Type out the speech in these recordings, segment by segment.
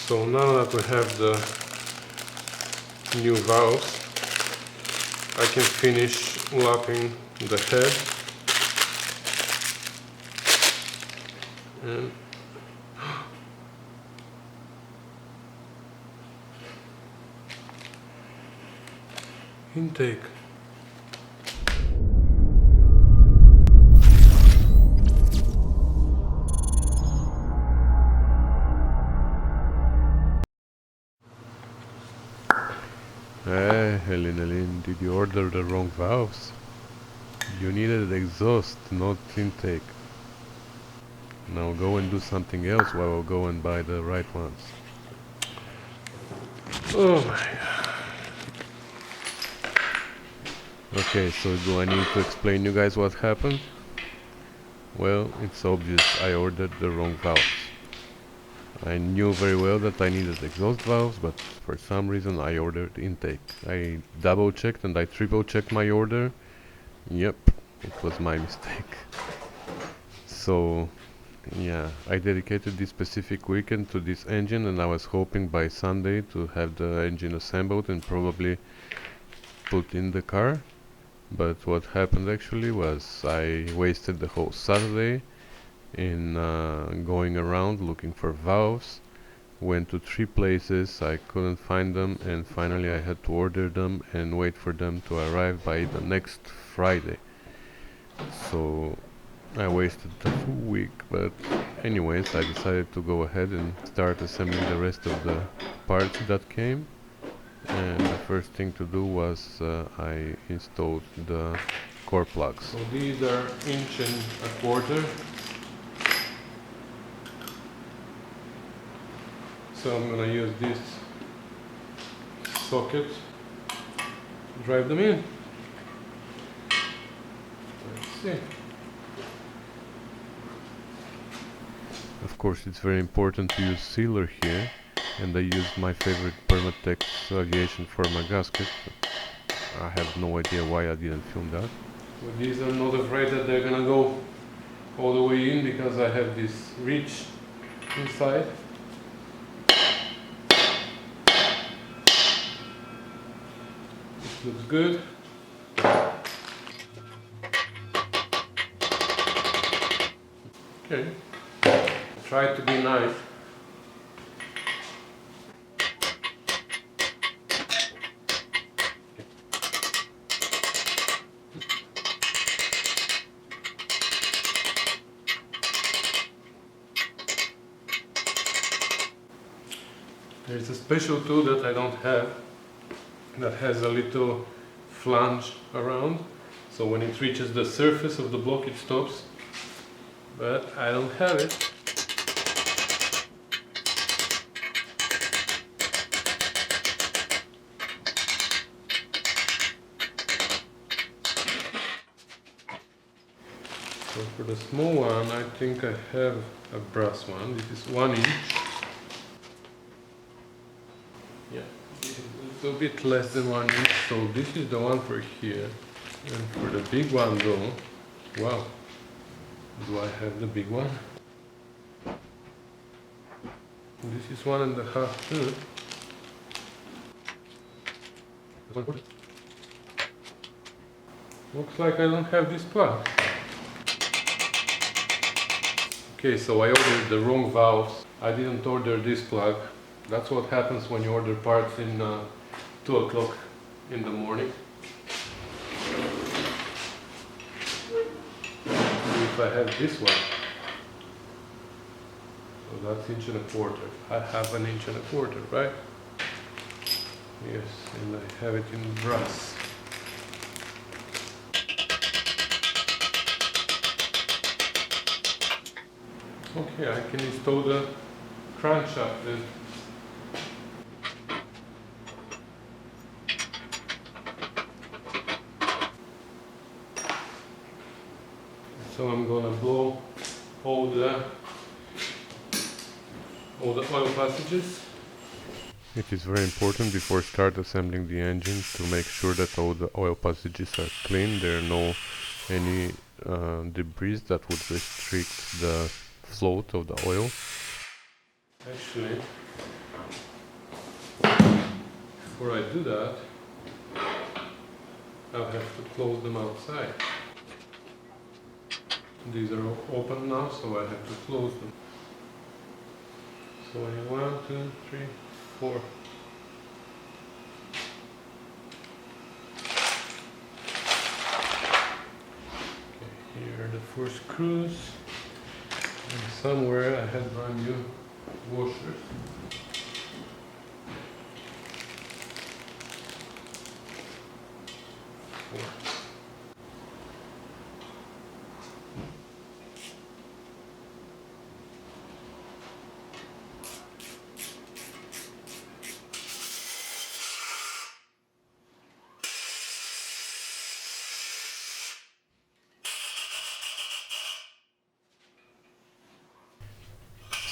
So now that we have the new valves, I can finish lapping the head and intake. Hey, Helene, did you order the wrong valves? You needed exhaust, not intake. Now go and do something else while I'll go and buy the right ones. Oh my god. Okay, so do I need to explain you guys what happened? Well, it's obvious I ordered the wrong valves. I knew very well that I needed exhaust valves, but for some reason I ordered intake. I double checked and I triple checked my order. Yep, it was my mistake. So, yeah, I dedicated this specific weekend to this engine and I was hoping by Sunday to have the engine assembled and probably put in the car. But what happened actually was I wasted the whole Saturday in going around looking for valves. Went to 3 places, I couldn't find them, and finally I had to order them and wait for them to arrive by the next Friday. So I wasted the full week, but anyways I decided to go ahead and start assembling the rest of the parts that came. And the first thing to do was I installed the core plugs. So these are 1.25 inches. So I'm gonna use this socket to drive them in. Let's see. Of course, it's very important to use sealer here, and I used my favorite Permatex aviation for my gasket. I have no idea why I didn't film that. So these are not afraid that they're gonna go all the way in because I have this ridge inside. This looks good. Okay. Try to be nice. There's a special tool that I don't have that has a little flange around, so when it reaches the surface of the block it stops, but I don't have it. So for the small one I think I have a brass one. This is 1 inch. Yeah, this is a little bit less than 1 inch, so this is the one for here. And for the big one though, wow, do I have the big one? This is 1.5 too. Looks like I don't have this plug. Okay, so I ordered the wrong valves. I didn't order this plug. That's what happens when you order parts in 2 o'clock in the morning. If I have this one, so that's 1.25 inches. I have 1.25 inches, right? Yes, and I have it in brass. Okay, I can install the crankshaft then. So I'm gonna blow all the oil passages. It is very important before start assembling the engine to make sure that all the oil passages are clean. There are no any debris that would restrict the float of the oil. Actually, Before I do that, I'll have to close them outside. These are open now, so I have to close them. So I have 1, 2, 3, 4. Okay, here are the 4 screws. And somewhere I had brand new washers.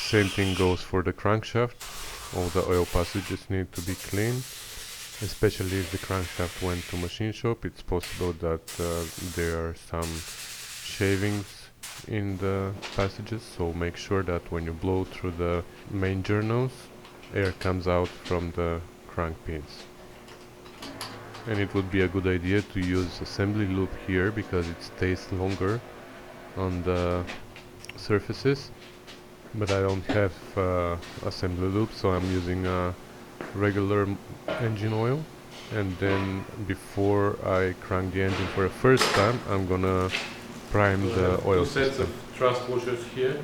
Same thing goes for the crankshaft. All the oil passages need to be cleaned, especially if the crankshaft went to machine shop. It's possible that there are some shavings in the passages, so make sure that when you blow through the main journals, air comes out from the crank pins. And it would be a good idea to use assembly lube here because it stays longer on the surfaces. But I don't have assembly lube, so I'm using regular engine oil. And then before I crank the engine for the first time, I'm gonna prime the oil system. Two sets of thrust washers here,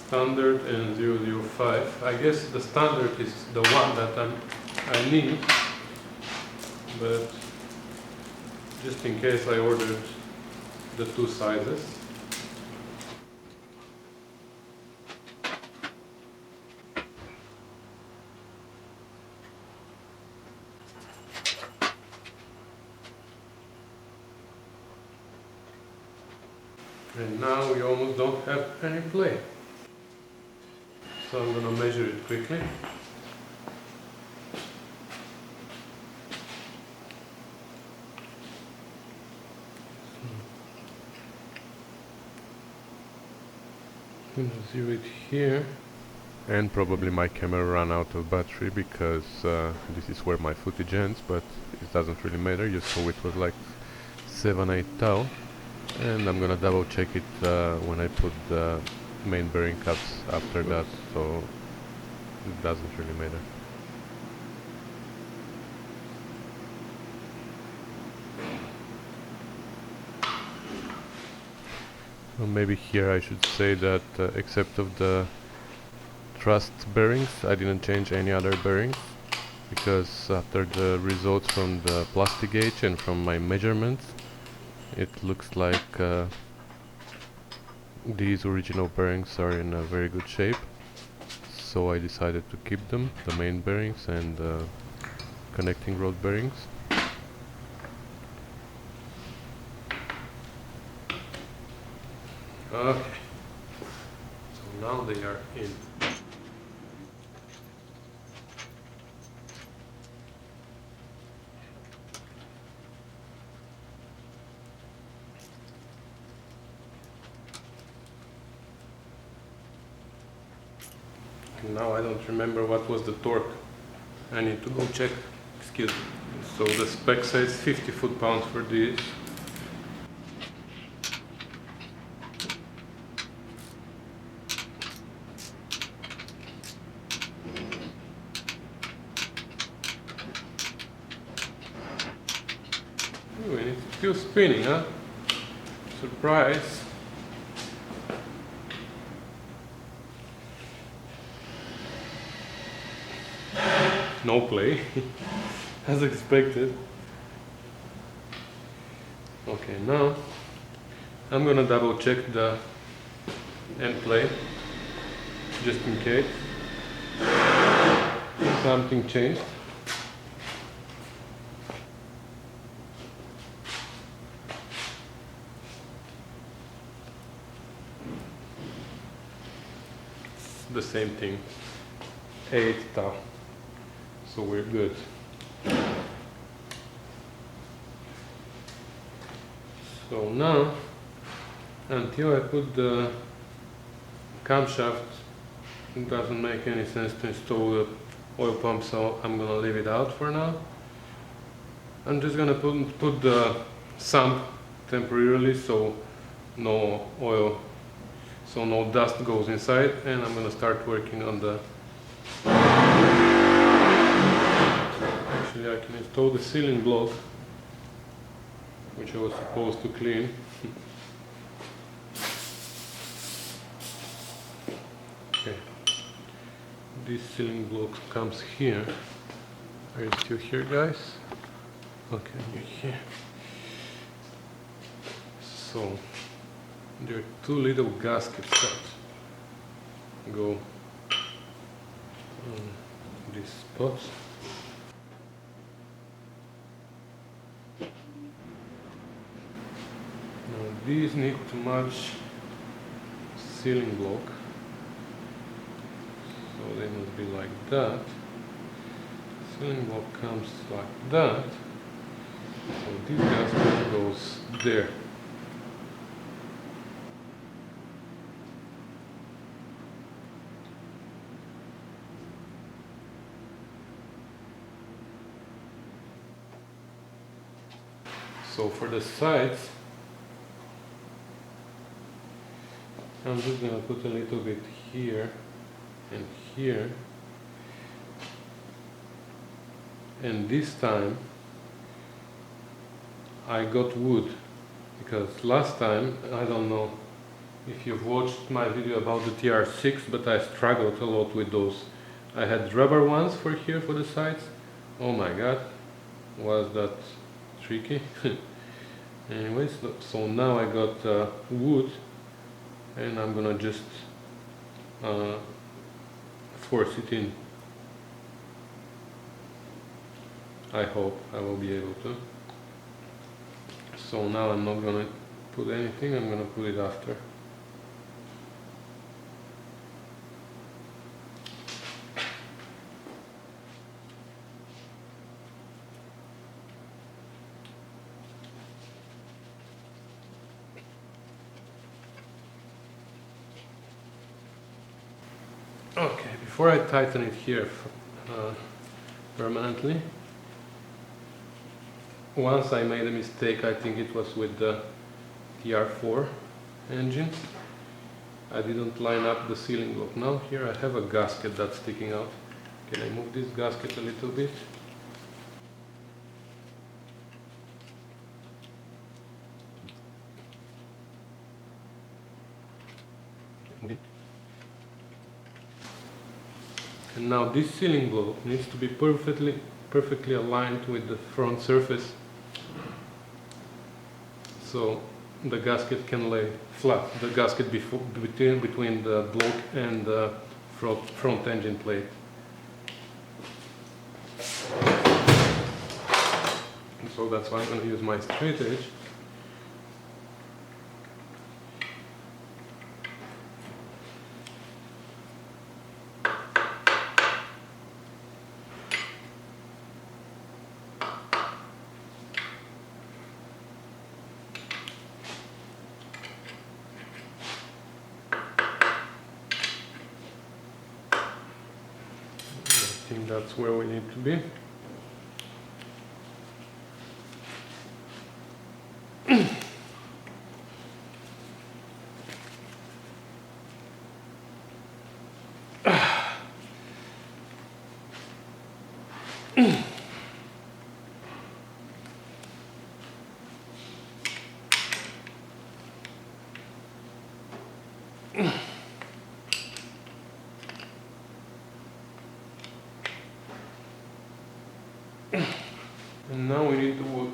standard and 005. I guess the standard is the one that I need, but just in case I ordered the 2 sizes. And now we almost don't have any play. So I'm gonna measure it quickly. I'm gonna zero it here. And probably my camera ran out of battery because this is where my footage ends, but it doesn't really matter. You saw it was like 7-8 thou. And I'm gonna double check it when I put the main bearing cups after that, so it doesn't really matter. Well, maybe here I should say that except of the thrust bearings, I didn't change any other bearings, because after the results from the plastic gauge and from my measurements, it looks like these original bearings are in a very good shape, so I decided to keep them, the main bearings and connecting rod bearings. Okay, so now they are in. Now I don't remember what was the torque. I need to go check. Excuse me. So the spec says 50 foot-pounds for this. Ooh, and it's still spinning, huh? Surprise. No play, as expected. Okay, now I'm gonna double check the end play, just in case something changed. It's the same thing, 8 thou. So we're good. So now, until I put the camshaft it doesn't make any sense to install the oil pump, so I'm gonna leave it out for now. I'm just gonna put the sump temporarily so no oil, so no dust goes inside, and I'm gonna start working on the... Actually, I can install the ceiling block, which I was supposed to clean. Okay. This ceiling block comes here. Are you still here, guys? Okay, you're here. So there are two little gaskets that go on this spot. Now these need to match ceiling block, so they must be like that. Ceiling block comes like that, so this gasket goes there. So for the sides, I'm just gonna put a little bit here and here. And this time I got wood, because last time, I don't know if you've watched my video about the TR6, but I struggled a lot with those. I had rubber ones for here for the sides. Oh my god, was that tricky. Anyways, so now I got wood, and I'm gonna just force it in. I hope I will be able to. So now I'm not gonna put anything, I'm gonna put it after. Okay, before I tighten it here permanently, once I made a mistake. I think it was with the TR4 engine. I didn't line up the ceiling block. Now here I have a gasket that's sticking out. Can I move this gasket a little bit? Okay. And now this ceiling block needs to be perfectly aligned with the front surface, so the gasket can lay flat. The gasket between the block and the front engine plate. And so that's why I'm going to use my straight edge. I think that's where we need to be. And now we need the wood.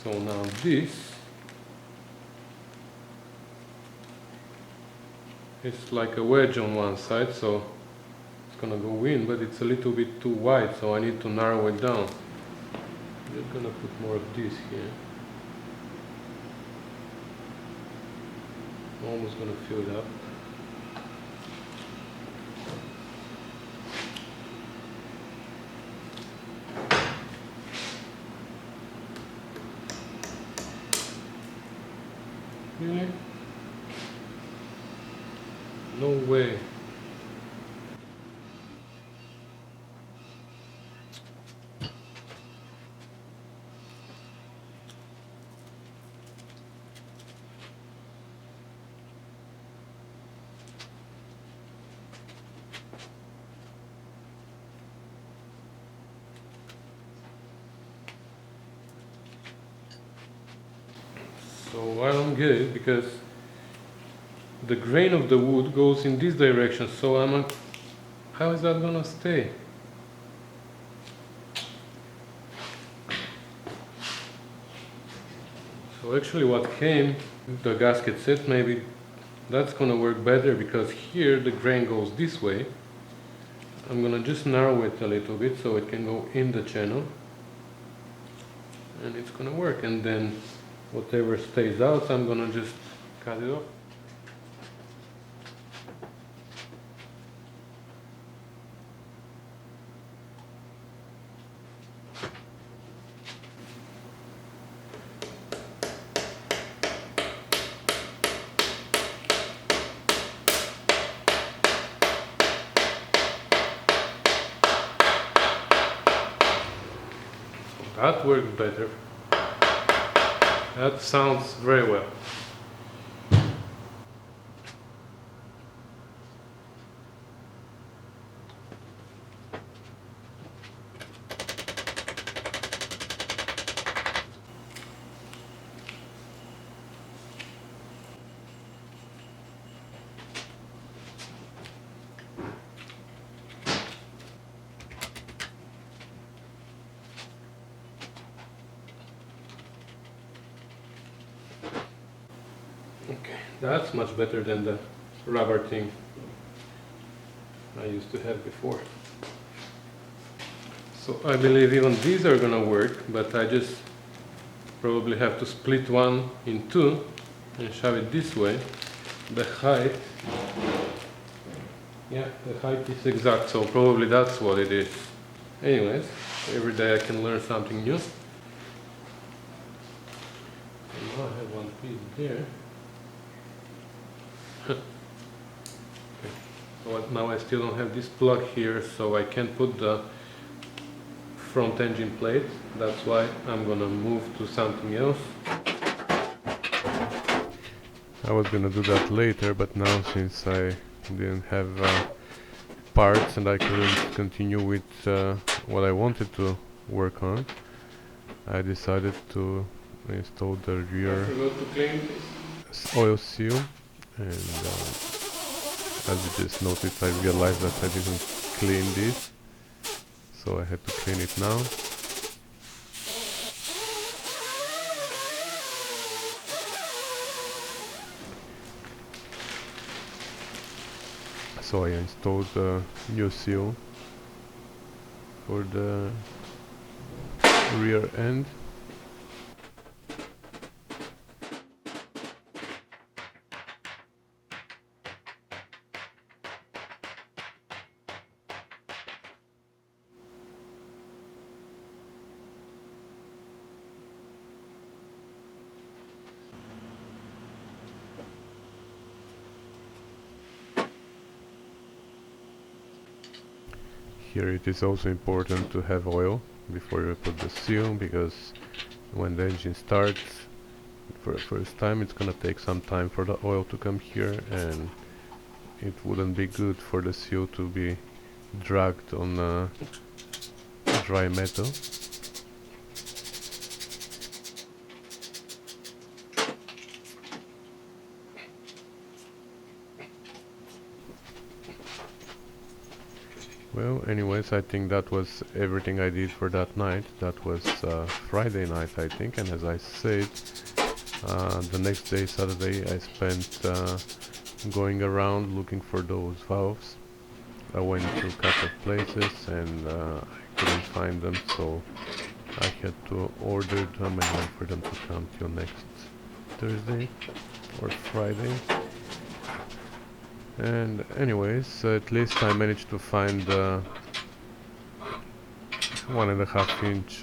So now this is like a wedge on one side, so it's gonna go in, but it's a little bit too wide, so I need to narrow it down. I'm just gonna put more of this here. Almost gonna fill it up. Really? way. So I don't get it, because the grain of the wood goes in this direction, so how is that gonna stay? So actually what came, the gasket set, maybe that's gonna work better, because here the grain goes this way. I'm gonna just narrow it a little bit so it can go in the channel, and it's gonna work. And then whatever stays out, I'm gonna just cut it off. That works better. That sounds very well. Okay, that's much better than the rubber thing I used to have before. So I believe even these are gonna work, but I just probably have to split one in two and shove it this way. The height, yeah, the height is exact, so probably that's what it is. Anyways, every day I can learn something new. So now I have one piece there. Okay. So now I still don't have this plug here, so I can't put the front engine plate. That's why I'm gonna move to something else. I was gonna do that later, but now since I didn't have parts and I couldn't continue with what I wanted to work on, I decided to install the rear oil seal. And as you just noticed, I realized that I didn't clean this, so I had to clean it now. So I installed the new seal for the rear end. Here it is also important to have oil before you put the seal, because when the engine starts for the first time, it's gonna take some time for the oil to come here, and it wouldn't be good for the seal to be dragged on dry metal. Well, anyways, I think that was everything I did for that night. That was Friday night, I think, and as I said, the next day, Saturday, I spent going around looking for those valves. I went to a couple of places and I couldn't find them, so I had to order them and wait for them to come till next Thursday or Friday. And anyways, at least I managed to find the 1.5 inch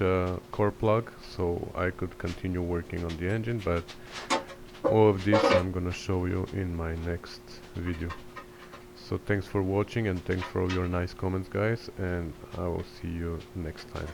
core plug, so I could continue working on the engine, but all of this I'm gonna show you in my next video. So thanks for watching and thanks for all your nice comments, guys, and I will see you next time.